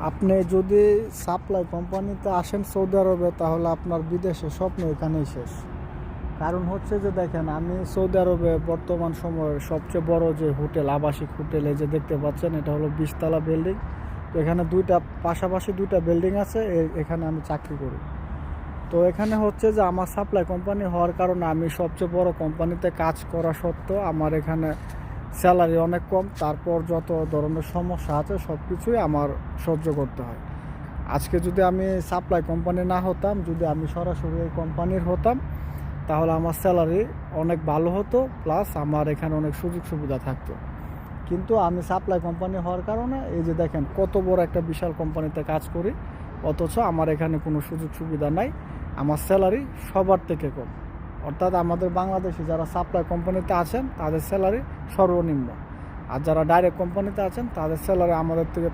আপনি যদি সাপ্লাই কোম্পানিতে আসেন সৌদি আরবে, তাহলে আপনার বিদেশে স্বপ্ন এখানেই শেষ। কারণ হচ্ছে যে দেখেন, আমি সৌদি আরবে বর্তমান সময়ে সবচেয়ে বড় যে হোটেল, আবাসিক হোটেল, এই যে দেখতে পাচ্ছেন, এটা হলো 20 তলা বিল্ডিং। তো এখানে পাশাপাশি দুইটা বিল্ডিং আছে, এখানে আমি চাকরি করি। তো এখানে হচ্ছে যে আমার সাপ্লাই কোম্পানি হওয়ার কারণে আমি সবচেয়ে বড় কোম্পানিতে কাজ করা সত্ত্বেও আমার এখানে স্যালারি অনেক কম। তারপর যত ধরনের সমস্যা আছে সব কিছুই আমার সহ্য করতে হয়। আজকে যদি আমি সাপ্লাই কোম্পানি না হতাম, যদি আমি সরাসরি এই কোম্পানির হতাম, তাহলে আমার স্যালারি অনেক ভালো হতো, প্লাস আমার এখানে অনেক সুযোগ সুবিধা থাকতো। কিন্তু আমি সাপ্লাই কোম্পানি হওয়ার কারণে এই যে দেখেন, কত বড় একটা বিশাল কোম্পানিতে কাজ করি, অথচ আমার এখানে কোনো সুযোগ সুবিধা নাই। আমার স্যালারি সবার থেকে কম। অর্থাৎ আমাদের বাংলাদেশি যারা সাপ্লাই কোম্পানিতে আছেন তাদের স্যালারি সর্বনিম্ন, আর যারা ডাইরেক্ট কোম্পানিতে আছেন তাদের স্যালারি আমাদের থেকে